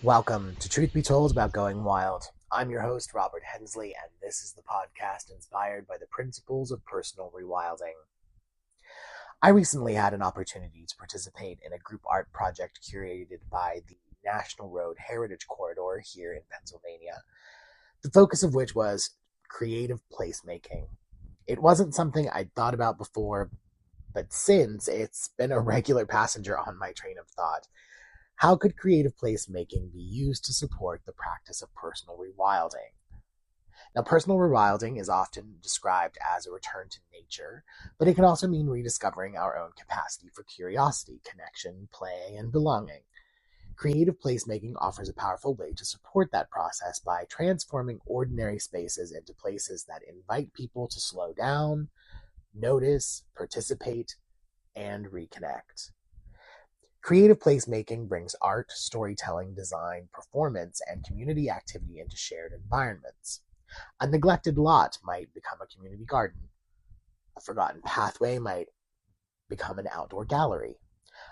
Welcome to Truth Be Told About Going Wild. I'm your host, Robert Hensley, and this is the podcast inspired by the principles of personal rewilding. I recently had an opportunity to participate in a group art project curated by the National Road Heritage Corridor here in Pennsylvania, the focus of which was creative placemaking. It wasn't something I'd thought about before, but since it's been a regular passenger on my train of thought. How could creative placemaking be used to support the practice of personal rewilding? Now, personal rewilding is often described as a return to nature, but it can also mean rediscovering our own capacity for curiosity, connection, play, and belonging. Creative placemaking offers a powerful way to support that process by transforming ordinary spaces into places that invite people to slow down, notice, participate, and reconnect. Creative placemaking brings art, storytelling, design, performance, and community activity into shared environments. A neglected lot might become a community garden. A forgotten pathway might become an outdoor gallery.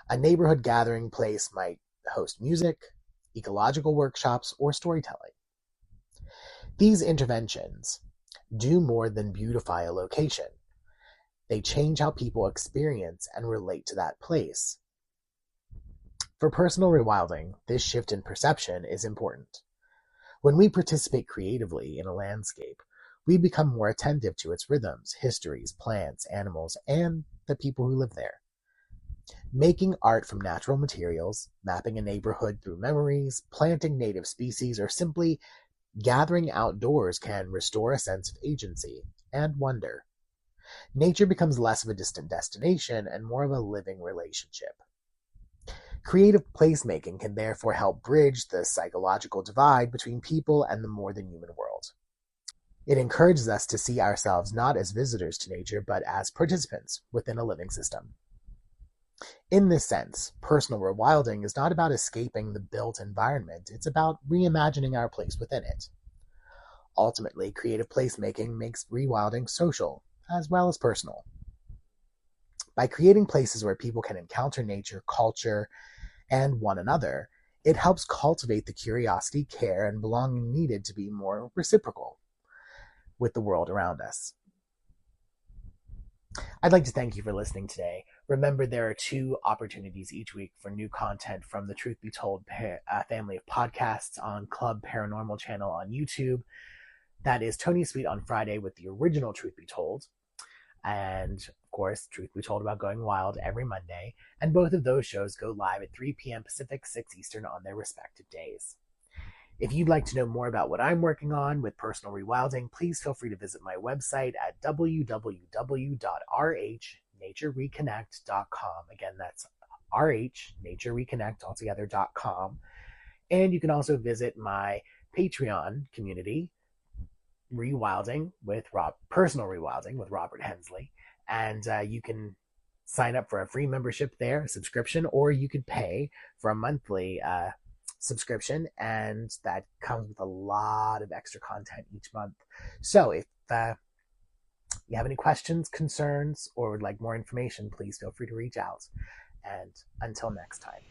A neighborhood gathering place might host music, ecological workshops, or storytelling. These interventions do more than beautify a location. They change how people experience and relate to that place. For personal rewilding, this shift in perception is important. When we participate creatively in a landscape, we become more attentive to its rhythms, histories, plants, animals, and the people who live there. Making art from natural materials, mapping a neighborhood through memories, planting native species, or simply gathering outdoors can restore a sense of agency and wonder. Nature becomes less of a distant destination and more of a living relationship. Creative placemaking can therefore help bridge the psychological divide between people and the more than human world. It encourages us to see ourselves not as visitors to nature, but as participants within a living system. In this sense, personal rewilding is not about escaping the built environment, it's about reimagining our place within it. Ultimately, creative placemaking makes rewilding social, as well as personal. By creating places where people can encounter nature, culture, and one another, it helps cultivate the curiosity, care, and belonging needed to be more reciprocal with the world around us. I'd like to thank you for listening today. Remember, there are 2 opportunities each week for new content from the Truth Be Told family of podcasts on Club Paranormal channel on YouTube. That is Tony Sweet on Friday with the original Truth Be Told, and of course, Truth Be Told About Going Wild every Monday, and both of those shows go live at 3 p.m. Pacific, 6 Eastern on their respective days. If you'd like to know more about what I'm working on with personal rewilding, please feel free to visit my website at www.rhnaturereconnect.com. Again, that's rhnaturereconnect.com. And you can also visit my Patreon community, Personal Rewilding with Robert Hensley, and you can sign up for a free membership there, a subscription, or you could pay for a monthly subscription, and that comes with a lot of extra content each month. So if you have any questions, concerns, or would like more information, please feel free to reach out. And until next time.